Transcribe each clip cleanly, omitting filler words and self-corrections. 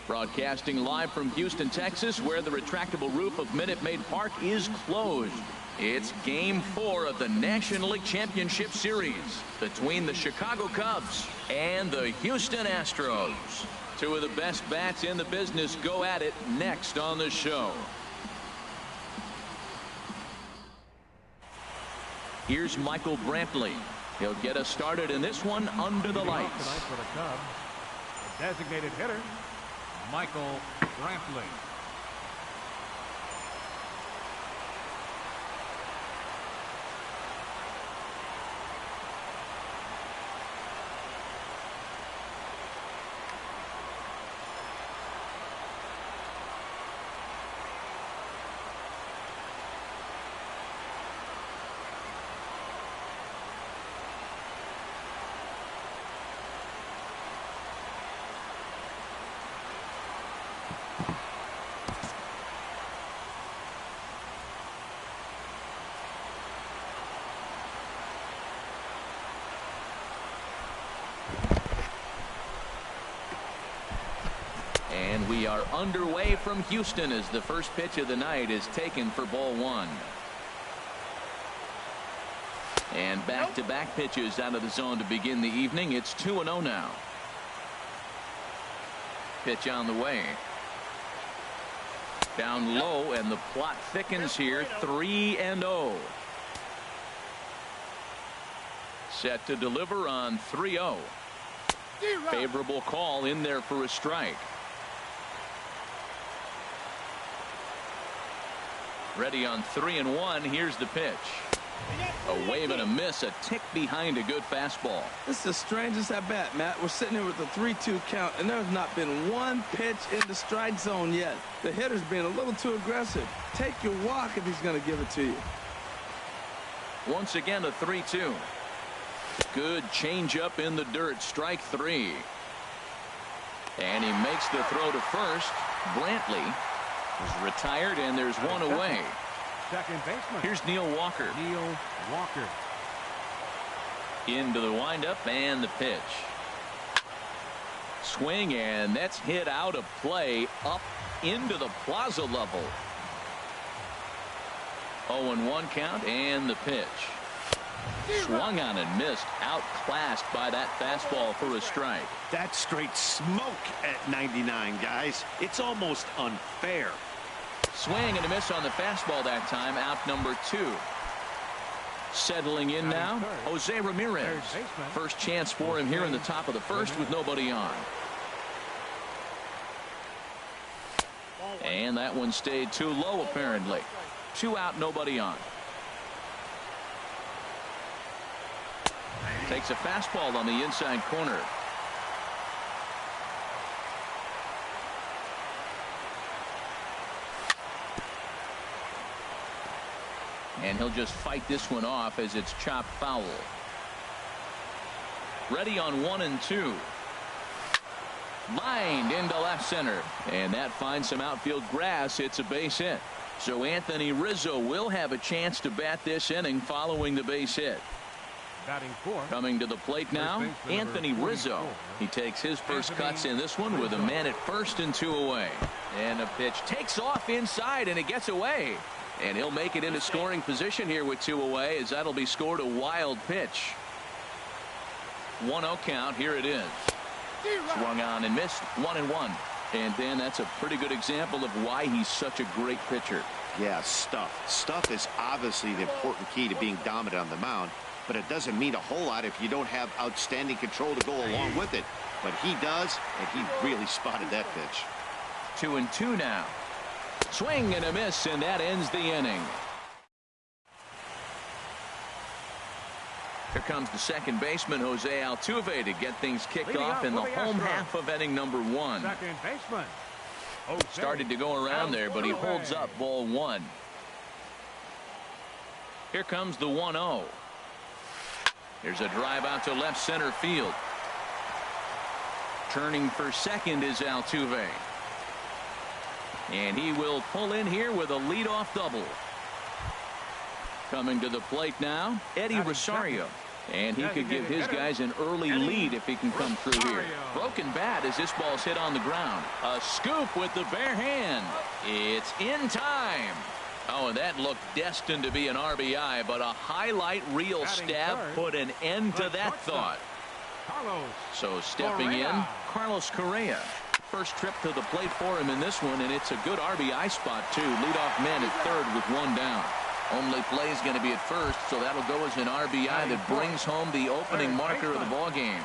Broadcasting live from Houston, Texas, where the retractable roof of Minute Maid Park is closed. It's Game 4 of the National League Championship Series between the Chicago Cubs and the Houston Astros. Two of the best bats in the business go at it next on the show. Here's Michael Brantley. He'll get us started in this one under the lights. Tonight for the Cubs, the designated hitter, Michael Brantley. And we are underway from Houston as the first pitch of the night is taken for ball one. And back-to-back pitches out of the zone to begin the evening. It's 2-0 now. Pitch on the way. Down low, and the plot thickens here. 3-0. Set to deliver on 3-0. Favorable call in there for a strike. Ready on 3-1. Here's the pitch. A wave and a miss, a tick behind a good fastball. This is the strangest at bat, Matt. We're sitting here with a 3-2 count, and there's not been one pitch in the strike zone yet. The hitter's being a little too aggressive. Take your walk if he's going to give it to you. Once again, a 3-2. Good changeup in the dirt. Strike three. And he makes the throw to first. Brantley is retired, and there's one away. Second baseman. Here's Neil Walker. Neil Walker. Into the windup and the pitch. Swing, and that's hit out of play up into the plaza level. 0-1 count and the pitch. Swung on and missed. Outclassed by that fastball for a strike. That's straight smoke at 99, guys. It's almost unfair. Swing and a miss on the fastball that time. Out number 2. Settling in now, Jose Ramirez. First chance for him here in the top of the first with nobody on. And that one stayed too low apparently. 2 out, nobody on. Takes a fastball on the inside corner. And he'll just fight this one off as it's chopped foul. Ready on 1-2. Lined into left center. And that finds some outfield grass. It's a base hit. So Anthony Rizzo will have a chance to bat this inning following the base hit. Batting 4. Coming to the plate now, Anthony Rizzo. He takes his first cuts in this one with a man at first and 2 away. And a pitch takes off inside, and it gets away. And he'll make it into scoring position here with 2 away, as that'll be scored a wild pitch. 1-0 count. Here it is. Swung on and missed. 1-1. And then that's a pretty good example of why he's such a great pitcher. Yeah, stuff. Stuff is obviously the important key to being dominant on the mound, but it doesn't mean a whole lot if you don't have outstanding control to go along with it. But he does, and he really spotted that pitch. 2-2 now. Swing and a miss, and that ends the inning. Here comes the second baseman, Jose Altuve, to get things kicked off in the home half of inning number 1. Second baseman. Started to go around there, but he holds up ball 1. Here comes the 1-0. There's a drive out to left center field. Turning for second is Altuve. And he will pull in here with a leadoff double. Coming to the plate now, Eddie Rosario. And he could give his guys an early lead if he can come through here. Broken bat as this ball's hit on the ground. A scoop with the bare hand. It's in time. Oh, and that looked destined to be an RBI, but a highlight reel stab put an end to that thought. So stepping in, Carlos Correa. First trip to the plate for him in this one, and it's a good RBI spot, too. Leadoff man at third with one down. Only play is going to be at first, so that'll go as an RBI that brings home the opening marker of the ball game.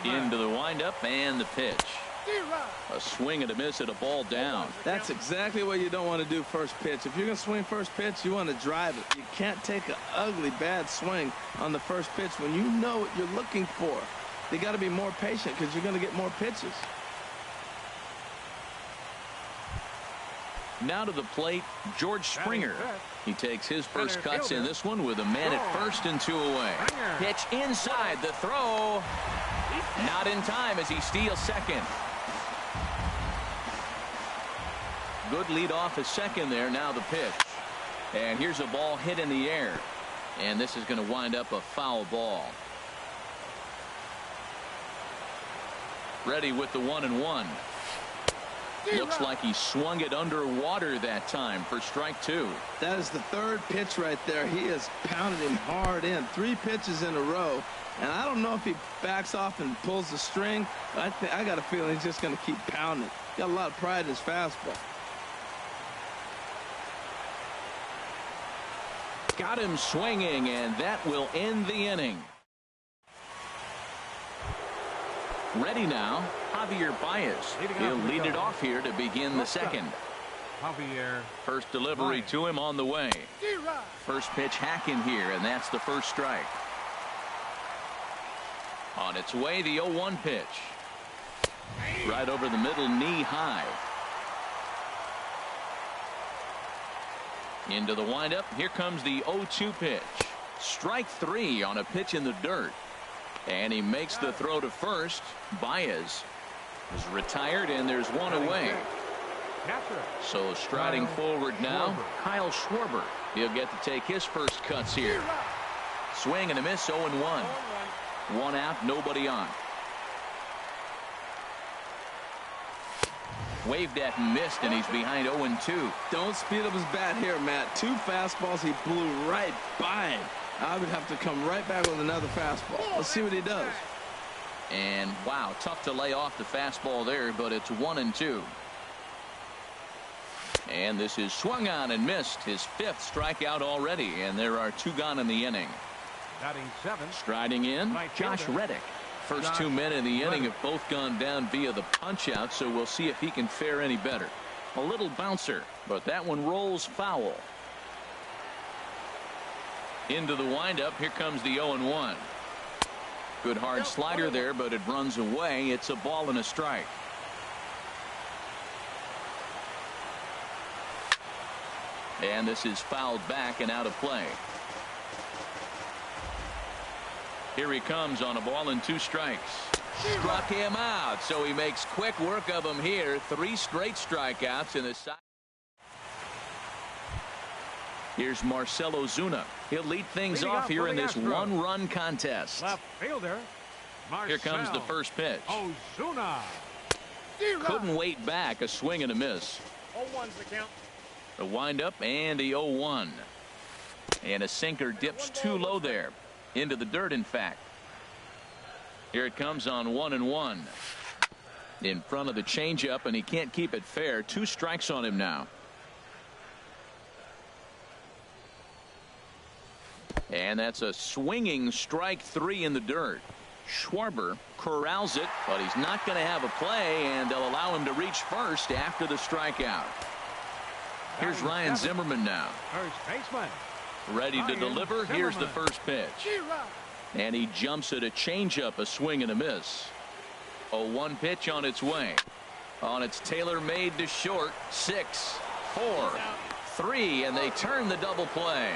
Into the windup and the pitch. A swing and a miss at a ball down. That's exactly what you don't want to do first pitch. If you're going to swing first pitch, you want to drive it. You can't take an ugly, bad swing on the first pitch when you know what you're looking for. You got to be more patient because you're going to get more pitches. Now to the plate, George Springer. He takes his first cuts in this one with a man at first and 2 away. Pitch inside, the throw. Not in time as he steals second. Good lead off at second there. Now the pitch. And here's a ball hit in the air. And this is going to wind up a foul ball. Ready with the 1-1. Looks like he swung it underwater that time for strike 2. That is the third pitch right there. He has pounded him hard in. 3 pitches in a row. And I don't know if he backs off and pulls the string. I got a feeling he's just going to keep pounding. Got a lot of pride in his fastball. Got him swinging, and that will end the inning. Ready now, Javier Baez. He'll lead it off here to begin the second. First delivery to him on the way. First pitch hacking here, and that's the first strike. On its way, the 0-1 pitch. Right over the middle, knee high. Into the windup. Here comes the 0-2 pitch. Strike 3 on a pitch in the dirt. And he makes the throw to first. Baez is retired, and there's one away. So striding forward now, Kyle Schwarber. He'll get to take his first cuts here. Swing and a miss, 0-1. 1 out, nobody on. Waved at and missed, and he's behind 0-2. Don't speed up his bat here, Matt. 2 fastballs, he blew right by him. I would have to come right back with another fastball. Let's see what he does. And wow, tough to lay off the fastball there, but it's 1-2. And this is swung on and missed. His 5th strikeout already, and there are 2 gone in the inning. Striding in, Josh Reddick. First 2 men in the inning have both gone down via the punch out, so we'll see if he can fare any better. A little bouncer, but that one rolls foul. Into the windup. Here comes the 0-1. Good hard slider there, but it runs away. It's a ball and a strike. And this is fouled back and out of play. Here he comes on a ball and 2 strikes. Struck him out, so he makes quick work of him here. 3 straight strikeouts in the side. Here's Marcell Ozuna. He'll lead things off here in this 1-run contest. Left fielder. Here comes the first pitch. Ozuna. Couldn't wait back. A swing and a miss. 0-1's the count. The windup and the 0-1. And a sinker dips too low there. Into the dirt, in fact. Here it comes on 1-1. In front of the changeup, and he can't keep it fair. 2 strikes on him now. And that's a swinging strike 3 in the dirt. Schwarber corrals it, but he's not going to have a play, and they'll allow him to reach first after the strikeout. Here's Ryan Zimmerman now. First baseman. Ready to deliver. Here's the first pitch. And he jumps at a changeup, a swing and a miss. 0-1 pitch on its way. On its tailor-made to short. 6, 4, 3, and they turn the double play.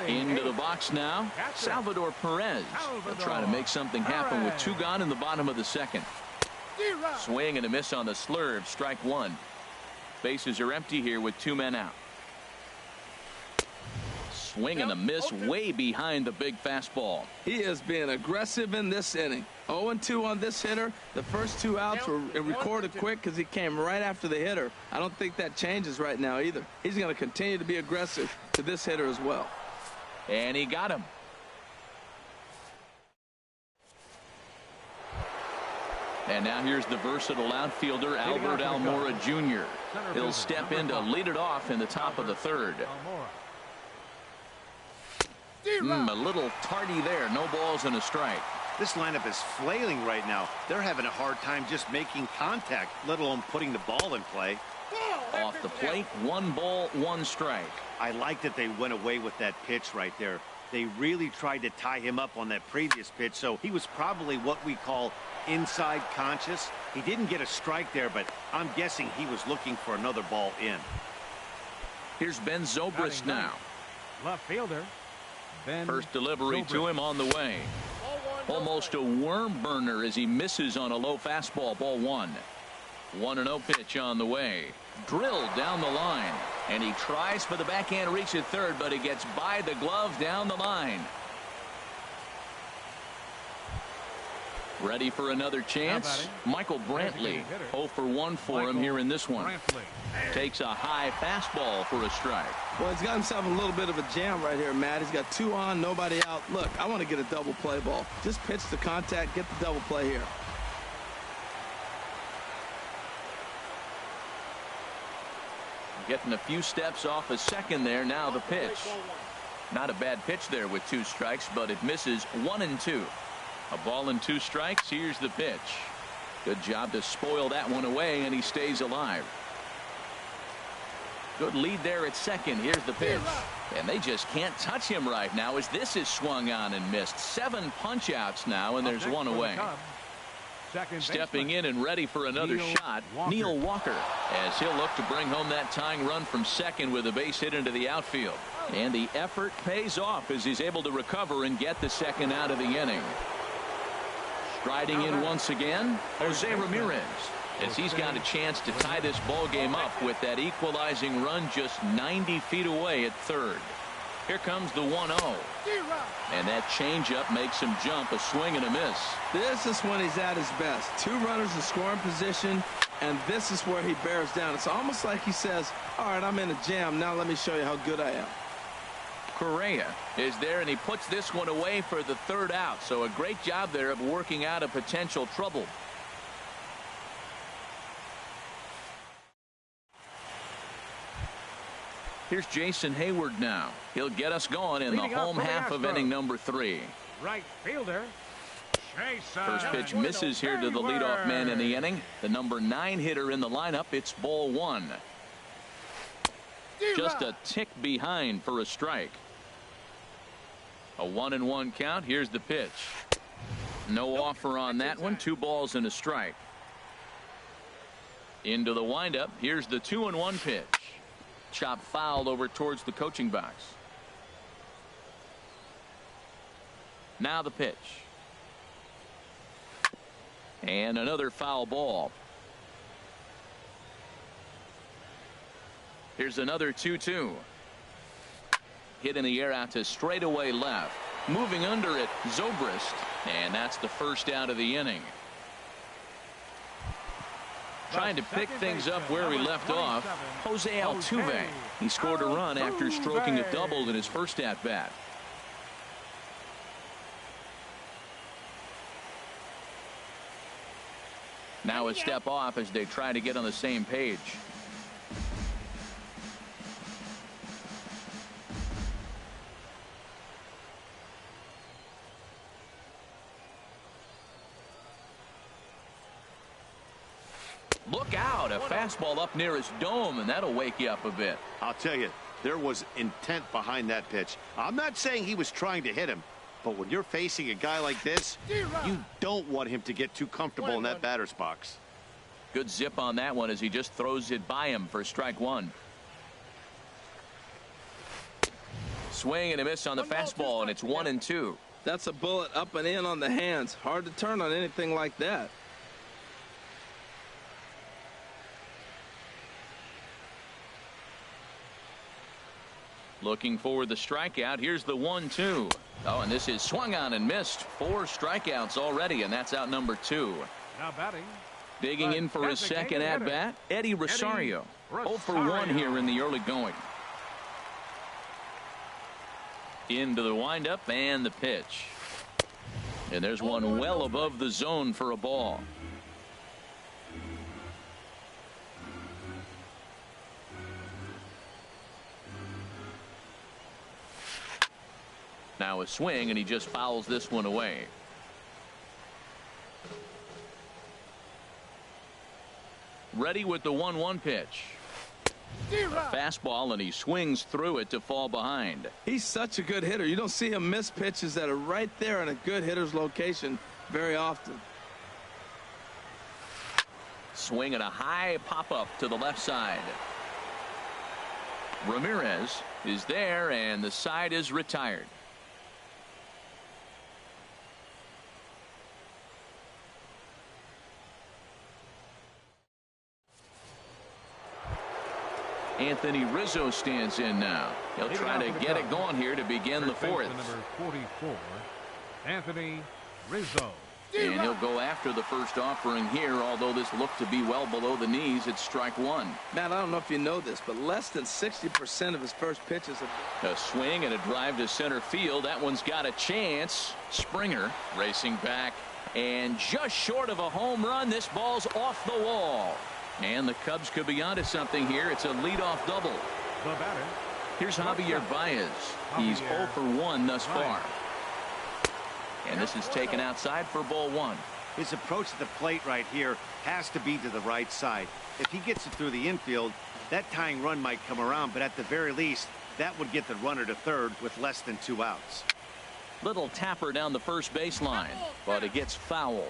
Into the box now, Salvador Perez. They'll try to make something happen with 2 gone in the bottom of the second. Swing and a miss on the slurve, strike 1. Bases are empty here with 2 men out. swing and a miss way behind the big fastball. He is being aggressive in this inning. 0-2 on this hitter. The first 2 outs were recorded quick because he came right after the hitter. I don't think that changes right now either. He's going to continue to be aggressive to this hitter as well. And he got him. And now here's the versatile outfielder, Albert Almora Jr. He'll step in to lead it off in the top of the third. A little tardy there. No balls and a strike. This lineup is flailing right now. They're having a hard time just making contact, let alone putting the ball in play. Off the plate, 1 ball, 1 strike. I like that they went away with that pitch right there. They really tried to tie him up on that previous pitch, so he was probably what we call inside conscious. He didn't get a strike there, but I'm guessing he was looking for another ball in. Here's Ben Zobrist now. Left fielder. Ben First delivery to him on the way. Almost a worm burner as he misses on a low fastball. Ball 1. 1-0 pitch on the way. Drilled down the line. And he tries for the backhand reach at third, but he gets by the glove down the line. Ready for another chance? Michael Brantley. 0 for 1 for him here in this one. Takes a high fastball for a strike. Well, he's got himself a little bit of a jam right here, Matt. He's got 2 on, nobody out. Look, I want to get a double play ball. Just pitch the contact, get the double play here. Getting a few steps off a second there. Now the pitch. Not a bad pitch there with 2 strikes, but it misses 1-2. A ball and 2 strikes. Here's the pitch. Good job to spoil that one away, and he stays alive. Good lead there at second. Here's the pitch. And they just can't touch him right now as this is swung on and missed. 7 punch outs now, and there's 1 away. Stepping in and ready for another shot, Neil Walker, as he'll look to bring home that tying run from second with a base hit into the outfield. And the effort pays off as he's able to recover and get the second out of the inning. Striding in once again, Jose Ramirez, as he's got a chance to tie this ball game up with that equalizing run just 90 feet away at third. Here comes the 1-0. And that changeup makes him jump. A swing and a miss. This is when he's at his best. 2 runners in scoring position, and this is where he bears down. It's almost like he says, all right, I'm in a jam. Now let me show you how good I am. Correa is there, and he puts this one away for the 3rd out. So a great job there of working out a potential trouble. Here's Jason Hayward now. He'll get us going in the home half of inning number 3. Right fielder. First pitch misses here to the leadoff man in the inning. The number 9 hitter in the lineup. It's ball 1. Just a tick behind for a strike. A 1-1 count. Here's the pitch. No offer on that one. 2 balls and a strike. Into the windup. Here's the 2-1 pitch. Chop fouled over towards the coaching box. Now the pitch. And another foul ball. Here's another 2-2. Hit in the air out to straightaway left. Moving under it, Zobrist. And that's the first out of the inning. Trying to pick things up where he left off, Jose Altuve. He scored a run after stroking a double in his first at-bat. Now a step off as they try to get on the same page. Look out, a fastball up near his dome, and that'll wake you up a bit. I'll tell you, there was intent behind that pitch. I'm not saying he was trying to hit him, but when you're facing a guy like this, you don't want him to get too comfortable in that batter's box. Good zip on that one as he just throws it by him for strike 1. Swing and a miss on the fastball, and it's 1-2. That's a bullet up and in on the hands. Hard to turn on anything like that. Looking for the strikeout. Here's the 1-2. Oh, and this is swung on and missed. 4 strikeouts already, and that's out number 2. Now batting. Digging in for his second at-bat, Eddie Rosario. 0 for 1 here in the early going. Into the windup and the pitch. And there's one well above the zone for a ball. Now a swing, and he just fouls this one away. Ready with the 1-1 pitch. A fastball, and he swings through it to fall behind. He's such a good hitter. You don't see him miss pitches that are right there in a good hitter's location very often. Swing and a high pop-up to the left side. Ramirez is there, and the side is retired. Anthony Rizzo stands in now. He'll try to get it going here to begin the 4th. Number 44, Anthony Rizzo. And he'll go after the first offering here, although this looked to be well below the knees. It's strike 1. Matt, I don't know if you know this, but less than 60% of his first pitches have... A swing and a drive to center field. That one's got a chance. Springer racing back, and just short of a home run. This ball's off the wall. And the Cubs could be onto something here. It's a leadoff double. The batter. Here's Javier Baez. He's 0 for 1 thus far. And this is taken outside for ball 1. His approach to the plate right here has to be to the right side. If he gets it through the infield, that tying run might come around, but at the very least, that would get the runner to third with less than 2 outs. Little tapper down the first baseline, but it gets foul.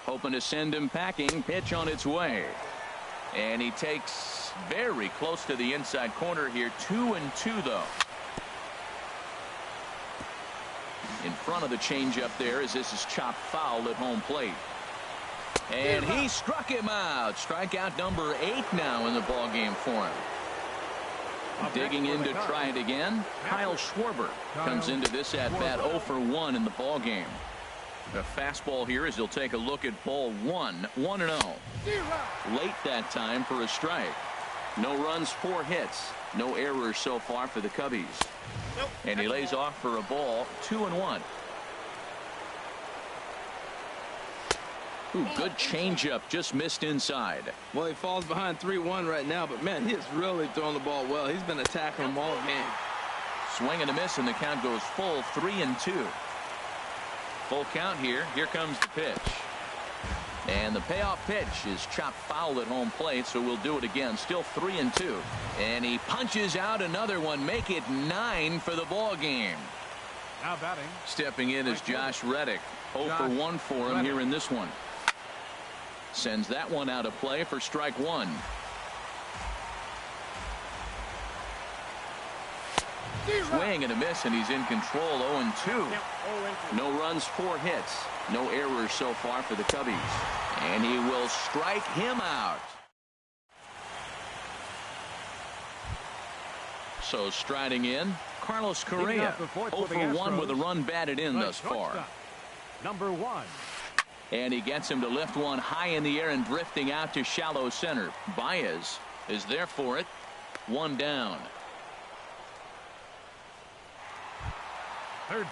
Hoping to send him packing. Pitch on its way. And he takes very close to the inside corner here. 2-2 though. In front of the changeup there as this is chopped foul at home plate. And he struck him out. Strikeout number 8 now in the ball game for him. Digging in to try it again. Kyle Schwarber comes into this at bat 0 for 1 in the ball game. A fastball here as he'll take a look at ball 1. 1-0. Late that time for a strike. No runs, 4 hits. No errors so far for the Cubbies. And he lays off for a ball. 2-1. Ooh, good changeup, just missed inside. Well, he falls behind 3-1 right now, but man, he is really throwing the ball well. He's been attacking them all game. Swing and a miss, and the count goes full. 3-2. Full count here. Here comes the pitch. And the payoff pitch is chopped foul at home plate, so we'll do it again. Still 3-2. And he punches out another one. Make it 9 for the ball game. Now batting. Stepping in is Josh Reddick. 0 for 1 for him here in this one. Sends that one out of play for strike 1. Swing and a miss, and he's in control. 0-2. No runs, 4 hits. No errors so far for the Cubbies. And he will strike him out. So striding in, Carlos Correa. 0 for 1 with a run batted in thus far. Number 1. And he gets him to lift one high in the air and drifting out to shallow center. Baez is there for it. 1 down.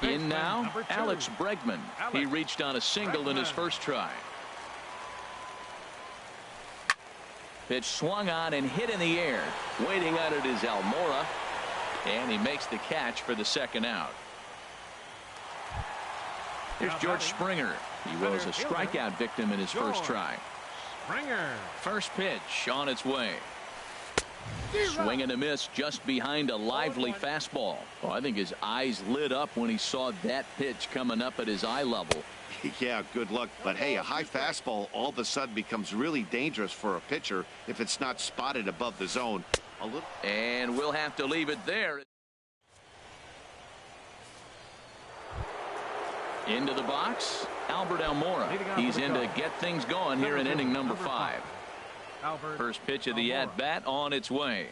In now, Alex Bregman. He reached on a single in his first try. Pitch swung on and hit in the air. Waiting on it is Almora. And he makes the catch for the second out. Here's George Springer. He was a strikeout victim in his first try. Springer. First pitch on its way. Swing and a miss just behind a lively fastball. Oh, I think his eyes lit up when he saw that pitch coming up at his eye level. Yeah, good luck. But hey, a high fastball all of a sudden becomes really dangerous for a pitcher if it's not spotted above the zone. And we'll have to leave it there. Into the box, Albert Almora. He's in to get things going here in inning number 5. First pitch of the at-bat on its way.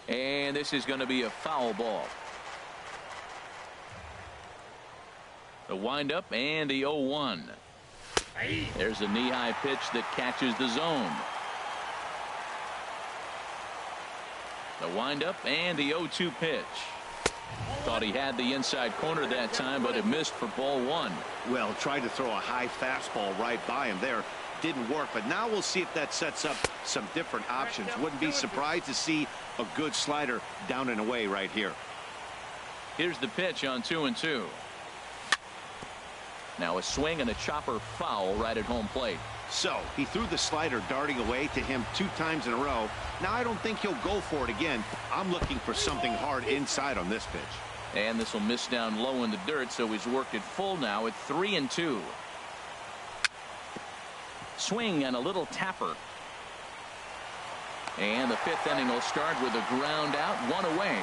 And this is going to be a foul ball. The windup and the 0-1. There's a knee-high pitch that catches the zone. The windup and the 0-2 pitch. Thought he had the inside corner that time, but it missed for ball one. Well, tried to throw a high fastball right by him there. Didn't work, but now we'll see if that sets up some different options. Wouldn't be surprised to see a good slider down and away right here. Here's the pitch on 2-2. Now a swing and a chopper foul right at home plate. So he threw the slider darting away to him 2 times in a row. Now I don't think he'll go for it again. I'm looking for something hard inside on this pitch. And this will miss down low in the dirt, so he's worked it full now at 3-2. Swing and a little tapper. And the 5th inning will start with a ground out, 1 away.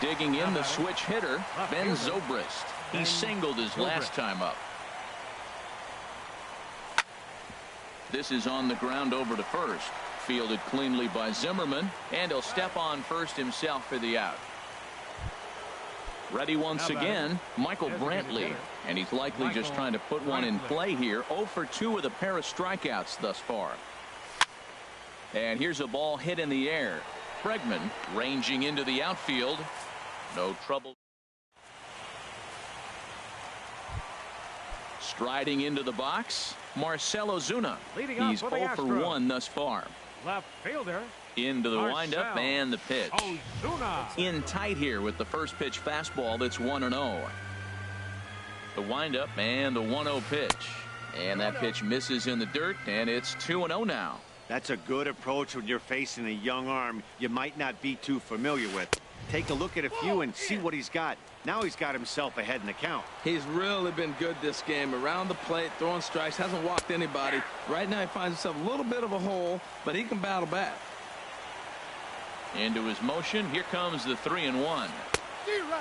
Digging in the switch hitter, Ben Zobrist. He singled his last time up. This is on the ground over to first. Fielded cleanly by Zimmerman, and he'll step on first himself for the out. Ready once again, Michael Brantley, and he's likely just trying to put one in play here. 0 for 2 with a pair of strikeouts thus far. And here's a ball hit in the air. Bregman ranging into the outfield. No trouble. Striding into the box, Marcell Ozuna. He's 0 for 1 thus far. Left fielder. Into the windup and the pitch. Ozuna. In tight here with the first pitch fastball that's 1-0. The windup and the 1-0 pitch. And that pitch misses in the dirt, and it's 2-0 now. That's a good approach when you're facing a young arm you might not be too familiar with. Take a look at a few and see what he's got. Now he's got himself ahead in the count. He's really been good this game. Around the plate, throwing strikes, hasn't walked anybody. Right now he finds himself a little bit of a hole, but he can battle back. Into his motion, here comes the 3-1.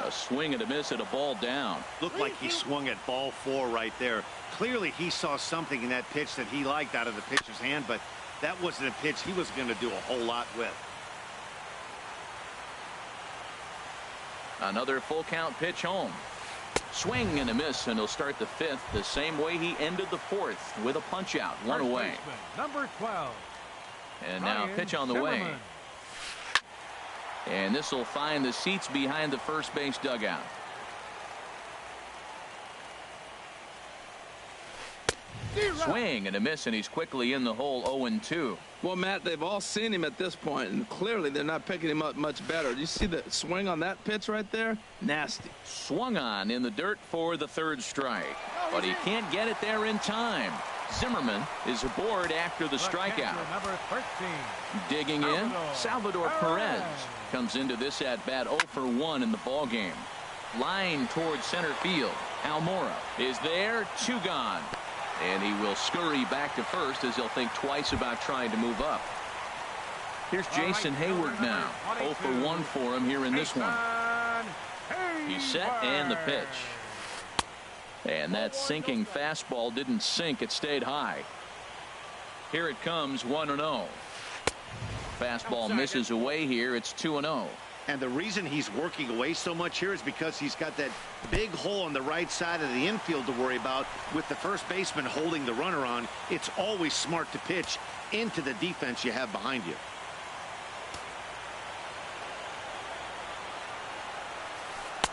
A swing and a miss at a ball down. Looked like he swung at ball 4 right there. Clearly he saw something in that pitch that he liked out of the pitcher's hand, but that wasn't a pitch he was going to do a whole lot with. Another full count pitch home. Swing and a miss, and he'll start the 5th the same way he ended the 4th with a punch out, 1 away. Number 12. And now pitch on the way. And this will find the seats behind the first base dugout. Swing and a miss, and he's quickly in the hole. 0-2. Well, Matt, they've all seen him at this point, and clearly they're not picking him up much better. Do you see the swing on that pitch right there? Nasty. Swung on in the dirt for the 3rd strike, but he can't get it there in time. Zimmerman is aboard after the strikeout. Number 13. Digging in, Salvador Perez comes into this at bat 0 for 1 in the ball game. Line towards center field. Almora is there, 2 gone. And he will scurry back to first as he'll think twice about trying to move up. Here's Jason Hayward now. 0 for 1 for him here in this one. He's set and the pitch. And that sinking fastball didn't sink. It stayed high. Here it comes, 1-0. Fastball misses away here. It's 2-0. And the reason he's working away so much here is because he's got that big hole on the right side of the infield to worry about. With the first baseman holding the runner on, it's always smart to pitch into the defense you have behind you.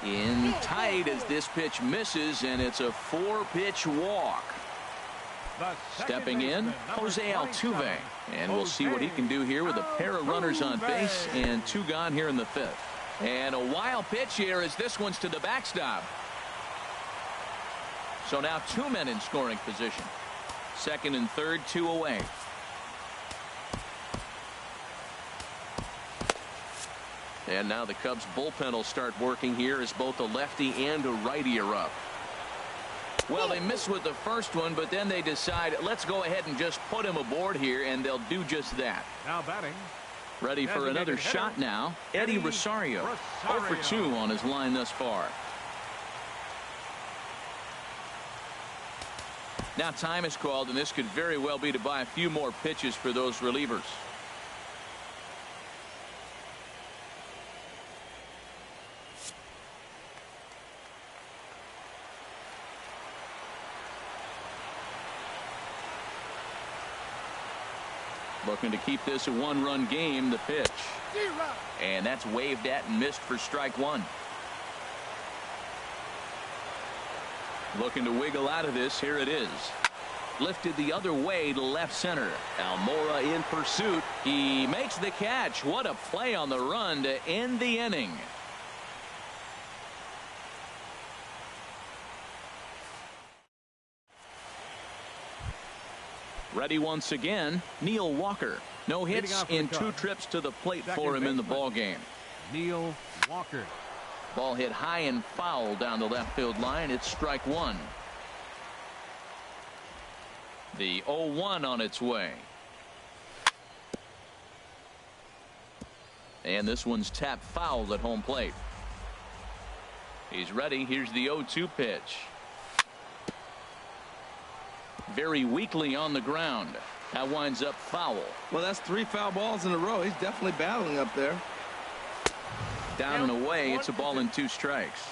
In tight as this pitch misses, and it's a 4-pitch walk. Stepping in, Jose Altuve. And we'll see what he can do here with a pair of runners on base and 2 gone here in the 5th. And a wild pitch here as this one's to the backstop. So now 2 men in scoring position. 2nd and 3rd, 2 away. And now the Cubs bullpen will start working here as both a lefty and a righty are up. Well, they missed with the first one, but then they decide, let's go ahead and just put him aboard here, and they'll do just that. Now batting. Ready for another shot now. Eddie Rosario. 0 for 2 on his line thus far. Now time is called, and this could very well be to buy a few more pitches for those relievers. Looking to keep this a one-run game. The pitch. And that's waved at and missed for strike one. Looking to wiggle out of this. Here it is. Lifted the other way to left center. Almora in pursuit. He makes the catch. What a play on the run to end the inning. Ready once again, Neil Walker. No hits in 2 trips to the plate for him in the ball game. Neil Walker. Ball hit high and foul down the left field line. It's strike one. The 0-1 on its way. And this one's tapped foul at home plate. He's ready. Here's the 0-2 pitch. Very weakly on the ground. That winds up foul. Well, that's 3 foul balls in a row. He's definitely battling up there. Down and away. It's a ball and 2 strikes.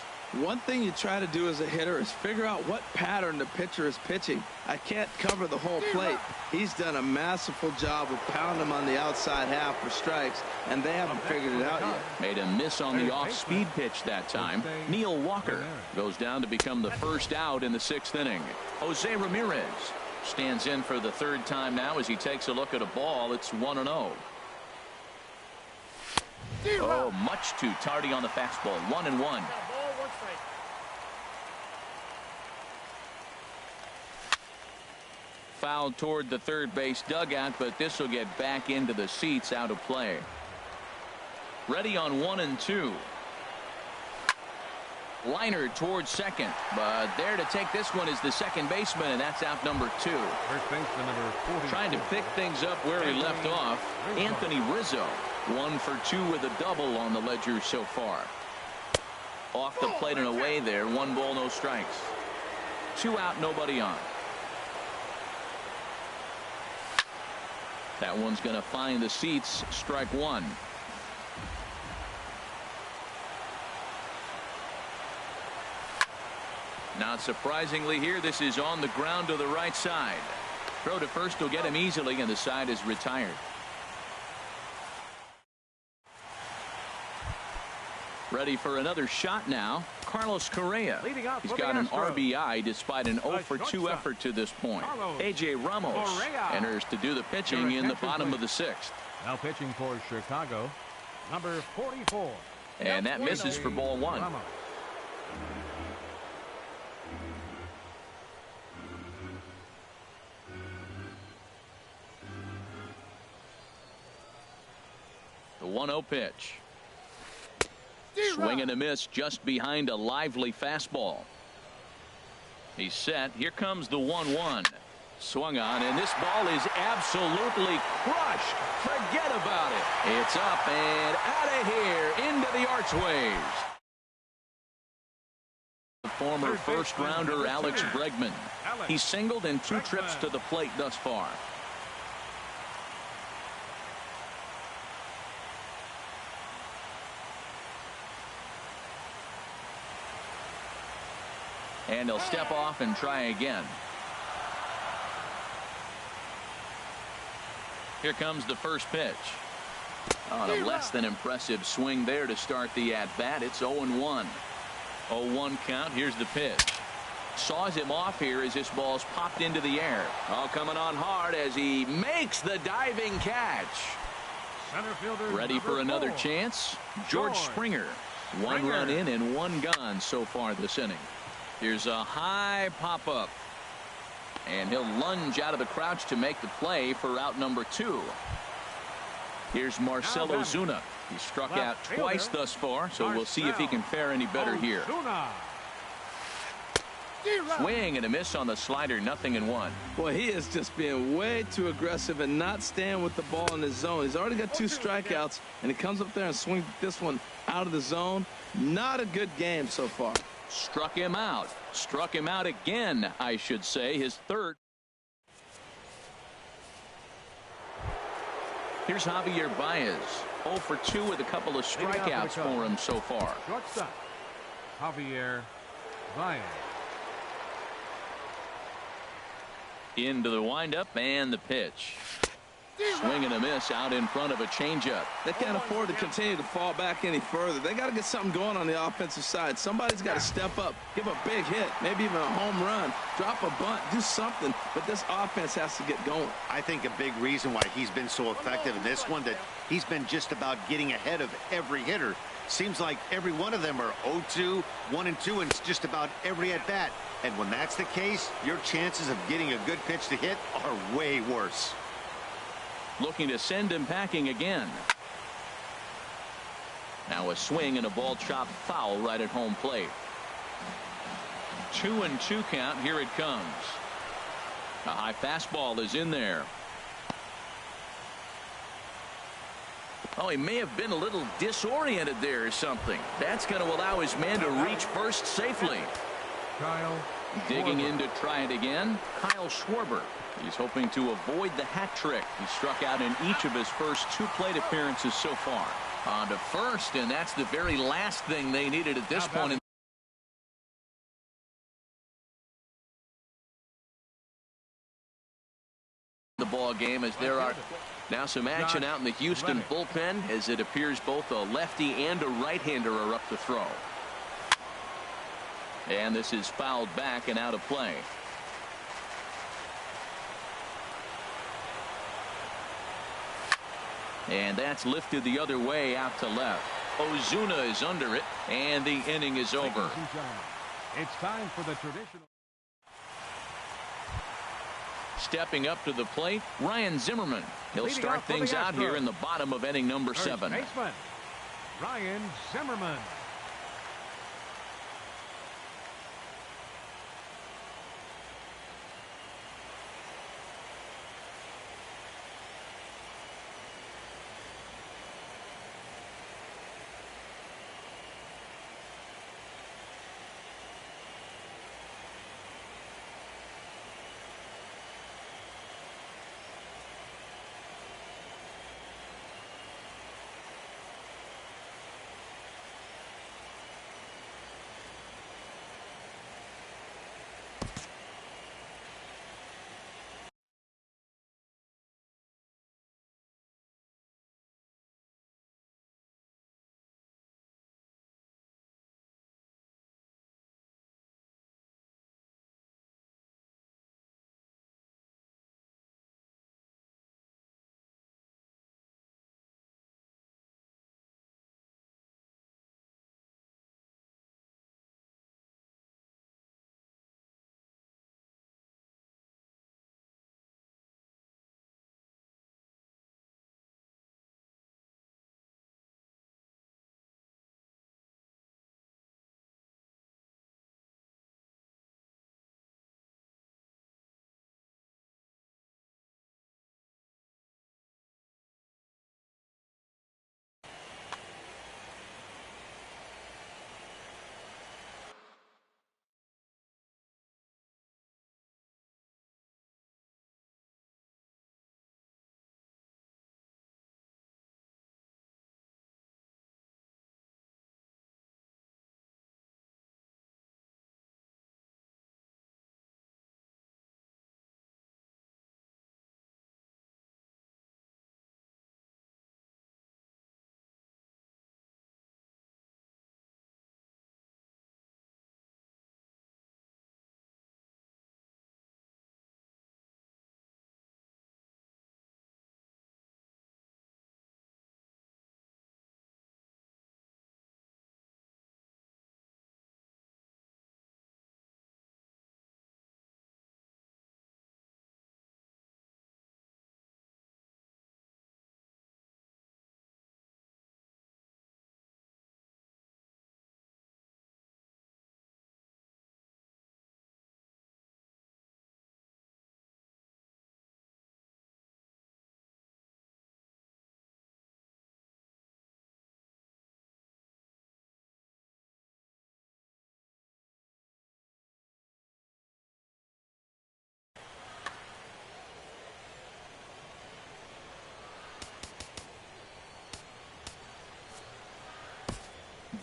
One thing you try to do as a hitter is figure out what pattern the pitcher is pitching. I can't cover the whole plate. He's done a masterful job of pounding him on the outside half for strikes, and they haven't figured it out yet. Made a miss on the off-speed pitch that time. Neil Walker goes down to become the first out in the 6th inning. Jose Ramirez stands in for the 3rd time now as he takes a look at a ball. It's 1-0. Oh, much too tardy on the fastball. 1-1. Fouled toward the third base dugout, but this will get back into the seats, out of play. Ready on 1-2. Liner towards second, but there to take this one is the second baseman, and that's out number 2. First baseman number 40. Trying to pick things up where he left off. Anthony Rizzo, 1 for 2 with a double on the ledger so far. Off the plate and away there. 1 ball, no strikes. 2 out, nobody on. That one's going to find the seats. Strike 1. Not surprisingly here, this is on the ground to the right side. Throw to first will get him easily, and the side is retired. Ready for another shot now. Carlos Correa. He's got an RBI despite an 0 for 2 effort to this point. A.J. Ramos enters to do the pitching in the bottom of the 6th. Now pitching for Chicago, number 44. And that misses for ball 1. The 1-0 pitch. Swing and a miss just behind a lively fastball. He's set. Here comes the 1-1. Swung on, and this ball is absolutely crushed. Forget about it. It's up and out of here into the archways. The former first-rounder Alex Bregman. He's singled in 2 trips to the plate thus far. And he'll step off and try again. Here comes the first pitch. On a less than impressive swing there to start the at-bat. It's 0-1. 0-1 count. Here's the pitch. Saws him off here as this ball's popped into the air. All coming on hard as he makes the diving catch. Center fielder ready for another chance. George Springer. 1 run in and 1 gone so far this inning. Here's a high pop-up. And he'll lunge out of the crouch to make the play for out number 2. Here's Marcell Ozuna. He struck out twice thus far, so we'll see if he can fare any better here. Swing and a miss on the slider. 0-1. Boy, he is just being way too aggressive and not staying with the ball in his zone. He's already got 2 strikeouts, and he comes up there and swings this one out of the zone. Not a good game so far. Struck him out. Struck him out again, I should say. His 3rd. Here's Javier Baez. 0 for 2 with a couple of strikeouts for him so far. Shortstop, Javier Baez. Into the windup and the pitch. Swing and a miss out in front of a changeup. They can't afford to continue to fall back any further. They got to get something going on the offensive side. Somebody's got to step up, give a big hit, maybe even a home run, drop a bunt, do something. But this offense has to get going. I think a big reason why he's been so effective in this one, that he's been just about getting ahead of every hitter. Seems like every one of them are 0-2, 1-2, and just about every at-bat. And when that's the case, your chances of getting a good pitch to hit are way worse. Looking to send him packing again. Now a swing and a ball chopped foul right at home plate. 2-2 count. Here it comes. A high fastball is in there. Oh, he may have been a little disoriented there or something. That's going to allow his man to reach first safely. Kyle Digging Schwarber. in to try it again, Kyle Schwarber. He's hoping to avoid the hat trick. He struck out in each of his first 2 plate appearances so far. On to first, and that's the very last thing they needed at this point in the ball game, as there are now some action out in the Houston bullpen, as it appears both a lefty and a right-hander are up to throw. And this is fouled back and out of play. And that's lifted the other way out to left. Ozuna is under it, and the inning is over. It's time for the traditional. Stepping up to the plate, Ryan Zimmerman. He'll Leading start off for the things out here Astros. in the bottom of inning number 7. First baseman, Ryan Zimmerman.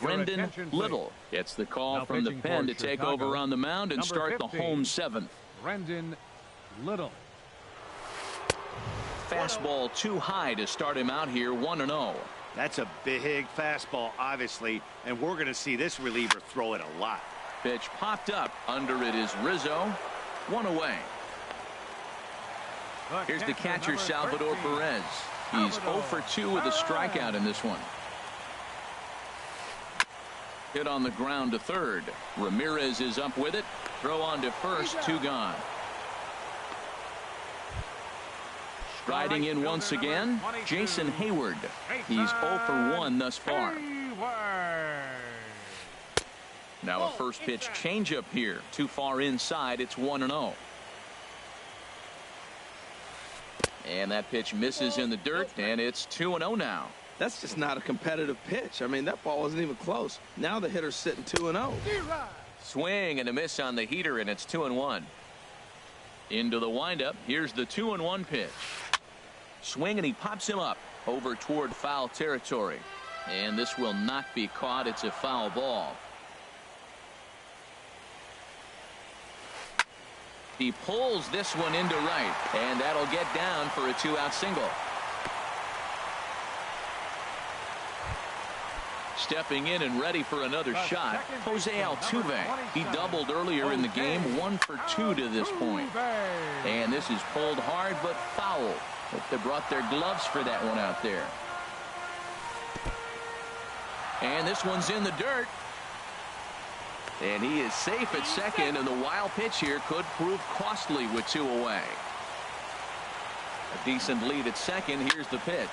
Brendan attention, please. Little gets the call Now from the pitching pen for to take Chicago, over on the mound and number start the 15, home 7th. Brendan Little. Fastball too high to start him out here 1-0. That's a big fastball, obviously, and we're going to see this reliever throw it a lot. Pitch popped up. Under it is Rizzo. 1 away. Here's the catcher, Salvador Perez. He's 0 for 2 with a strikeout in this one. Hit on the ground to third. Ramirez is up with it. Throw on to first. 2 gone. Striding in once again, Jason Hayward. He's 0 for 1 thus far. Now a first pitch changeup here. Too far inside. It's 1-0. And that pitch misses in the dirt, and it's 2-0 now. That's just not a competitive pitch. I mean, that ball wasn't even close. Now the hitter's sitting 2-0. Swing and a miss on the heater, and it's 2-1. Into the windup. Here's the 2-1 pitch. Swing, and he pops him up over toward foul territory. And this will not be caught. It's a foul ball. He pulls this one into right, and that'll get down for a 2-out single. Stepping in and ready for another shot, Jose Altuve. He doubled earlier in the game, 1 for 2 to this point. And this is pulled hard but foul. Hope they brought their gloves for that one out there. And this one's in the dirt. And he is safe at second, and the wild pitch here could prove costly with 2 away. A decent lead at second. Here's the pitch.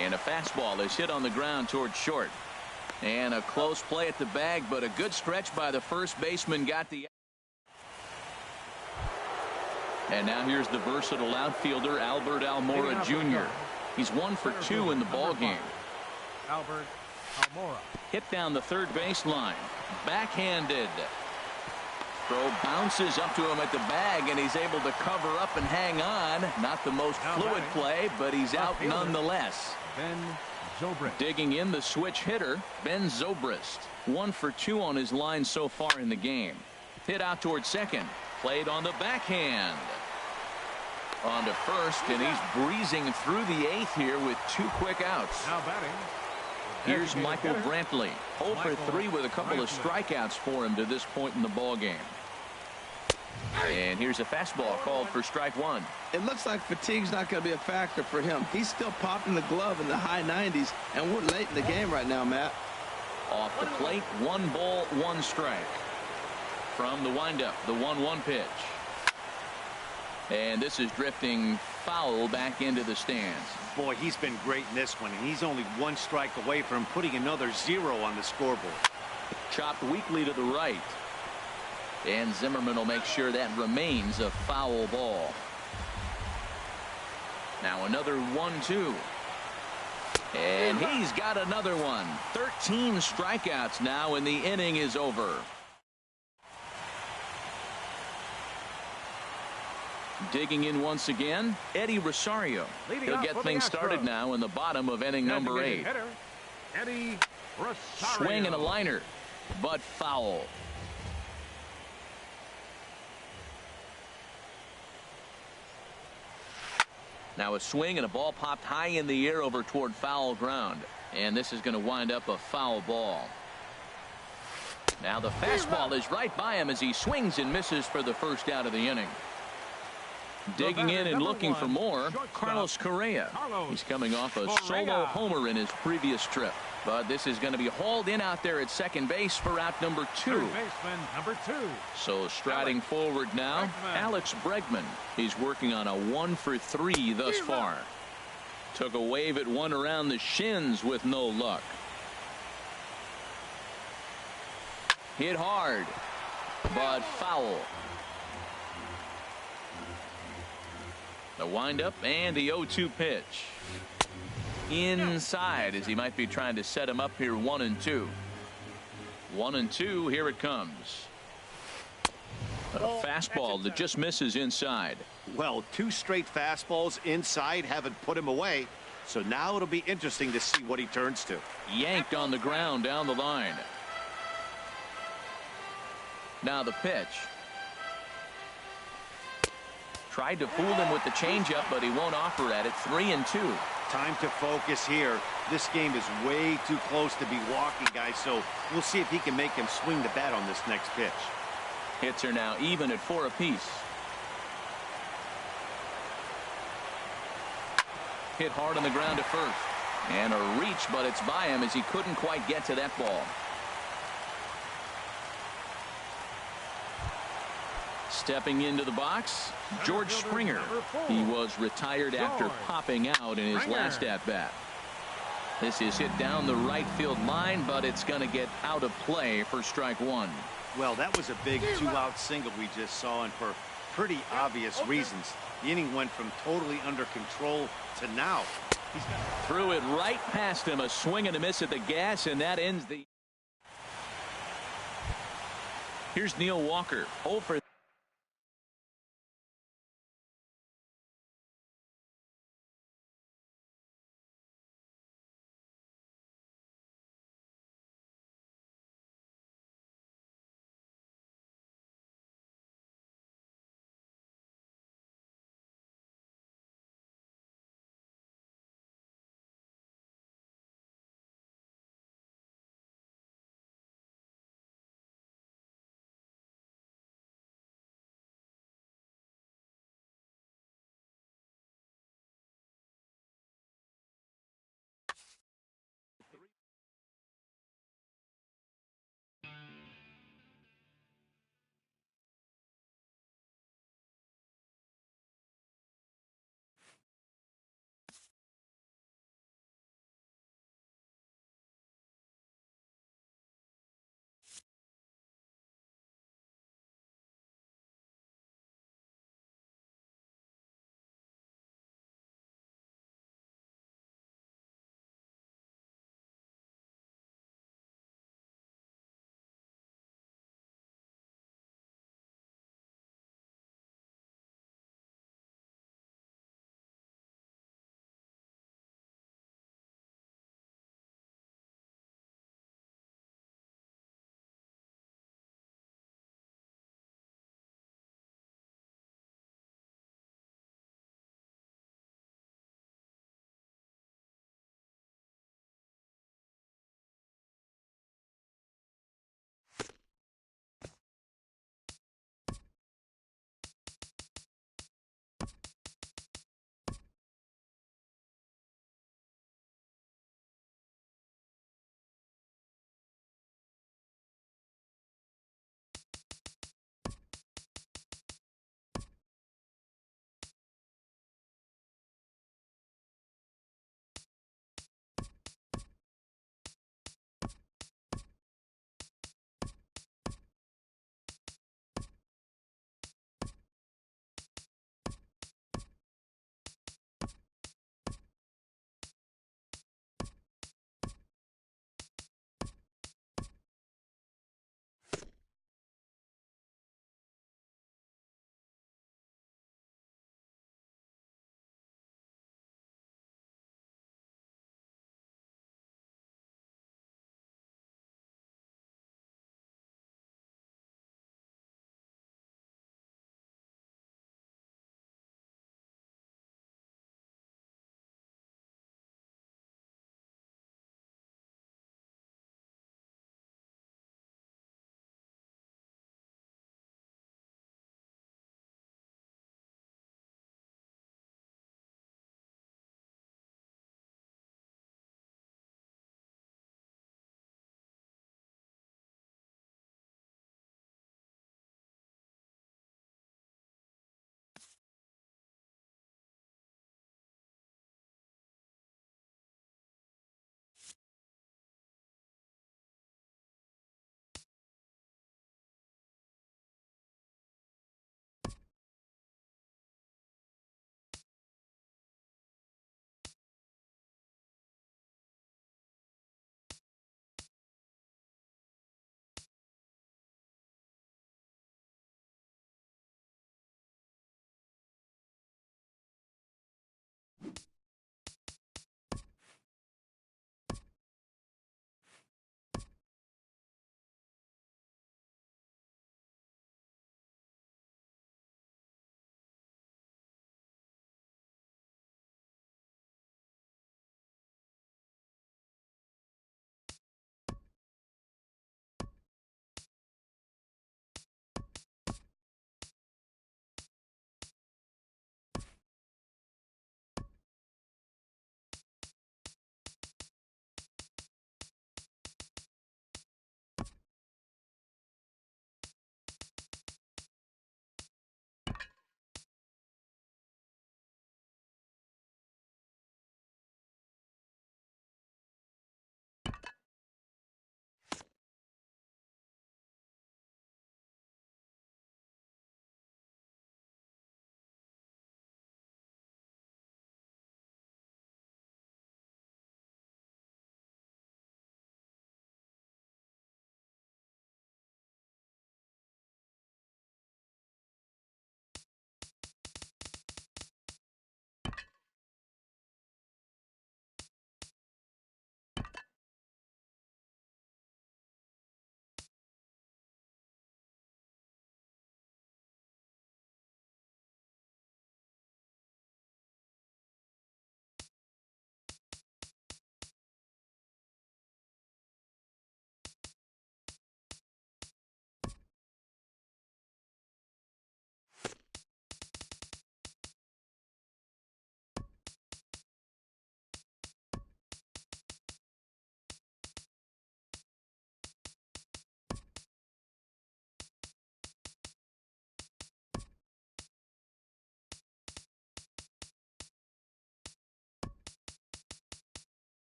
And a fastball is hit on the ground towards short. And a close play at the bag, but a good stretch by the first baseman got the. And now here's the versatile outfielder, Albert Almora Jr. He's 1 for 2 in the ball game. Albert Almora. Hit down the third baseline. Backhanded. Throw bounces up to him at the bag, and he's able to cover up and hang on. Not the most fluid play, but he's out nonetheless. Ben Zobrist. Digging in, the switch hitter, Ben Zobrist. 1 for 2 on his line so far in the game. Hit out toward second. Played on the backhand. On to first, and he's breezing through the 8th here with 2 quick outs. Now batting. Here's Michael Brantley. 0 for 3 with a couple of strikeouts for him to this point in the ball game. And here's a fastball called for strike 1. It looks like fatigue's not going to be a factor for him. He's still popping the glove in the high 90s, and we're late in the game right now, Matt. Off the plate, 1 ball, 1 strike. From the windup, the 1-1 pitch. And this is drifting foul back into the stands. Boy, he's been great in this one, and he's only 1 strike away from putting another 0 on the scoreboard. Chopped weakly to the right. And Zimmerman will make sure that remains a foul ball. Now another 1-2. And he's got another one. 13 strikeouts now, and the inning is over. Digging in once again, Eddie Rosario. He'll get things started now in the bottom of inning number 8. Eddie Rosario. Swing and a liner, but foul. Now a swing and a ball popped high in the air over toward foul ground. And this is going to wind up a foul ball. Now the fastball is right by him as he swings and misses for the first out of the inning. Digging in and looking for more, Carlos Correa. He's coming off a solo homer in his previous trip. But this is going to be hauled in out there at second base for out number 2. Baseman number 2. So striding forward now, Alex Bregman. He's working on a 1 for 3 thus far. Took a wave at one around the shins with no luck. Hit hard, but foul. The windup and the 0-2 pitch. Inside as he might be trying to set him up here 1-2. 1-2, here it comes. A fastball that just misses inside. Well, 2 straight fastballs inside haven't put him away. So now it'll be interesting to see what he turns to. Yanked on the ground down the line. Now the pitch. Tried to fool him with the changeup, but he won't offer at it. 3-2. Time to focus here. This game is way too close to be walking, guys, so we'll see if he can make him swing the bat on this next pitch. Hits are now even at 4 apiece. Hit hard on the ground to first. And a reach, but it's by him as he couldn't quite get to that ball. Stepping into the box, George Springer. He was retired after popping out in his last at-bat. This is hit down the right field line, but it's going to get out of play for strike one. Well, that was a big 2-out single we just saw, and for pretty obvious reasons. The inning went from totally under control to now. Threw it right past him. A swing and a miss at the gas, and that ends the... Here's Neil Walker. 0 for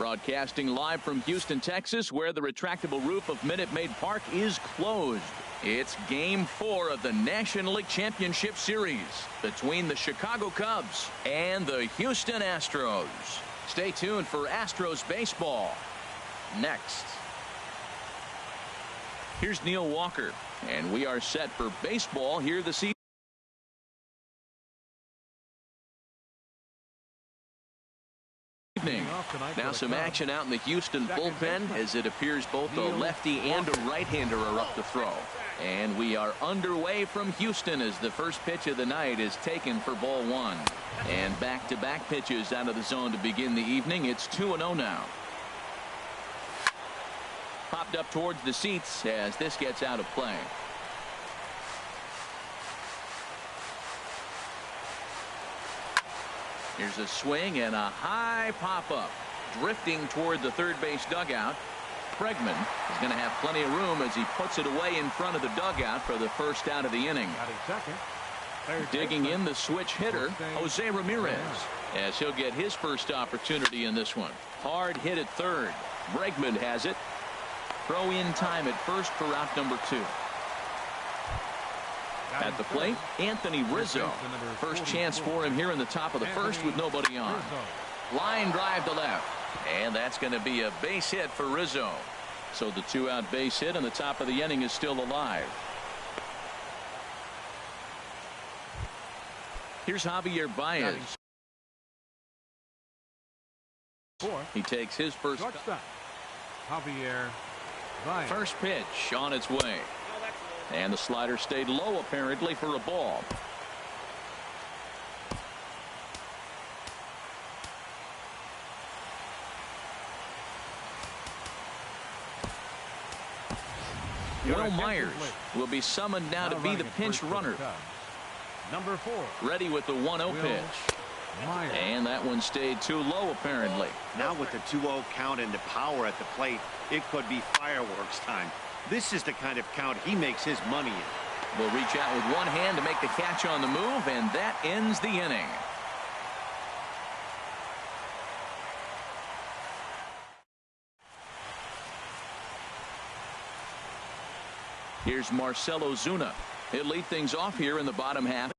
Broadcasting live from Houston, Texas, where the retractable roof of Minute Maid Park is closed. It's Game 4 of the National League Championship Series between the Chicago Cubs and the Houston Astros. Stay tuned for Astros baseball next. Here's Neil Walker, and we are set for baseball here this evening. Now some action out in the Houston bullpen as it appears both a lefty and a right-hander are up to throw. And we are underway from Houston as the first pitch of the night is taken for ball one. And back-to-back pitches out of the zone to begin the evening. It's 2-0 now. Popped up towards the seats as this gets out of play. Here's a swing and a high pop-up. Drifting toward the third base dugout. Bregman is going to have plenty of room as he puts it away in front of the dugout for the first out of the inning. Digging in the switch hitter, Jose Ramirez, as he'll get his first opportunity in this one. Hard hit at third. Bregman has it. Throw in time at first for out number 2. At the plate, Anthony Rizzo. First chance for him here in the top of the first with nobody on. Line drive to left. And that's going to be a base hit for Rizzo. So the 2-out base hit on the top of the inning is still alive. Here's Javier Baez. He takes his first. Javier Baez. First pitch on its way. And the slider stayed low apparently for a ball. Will Myers will be summoned now to be the pinch runner. Number 4. Ready with the 1-0 pitch. And that one stayed too low apparently. Now with the 2-0 count and the power at the plate, it could be fireworks time. This is the kind of count he makes his money in. Will reach out with one hand to make the catch on the move, and that ends the inning. Here's Marcell Ozuna. He'll lead things off here in the bottom half.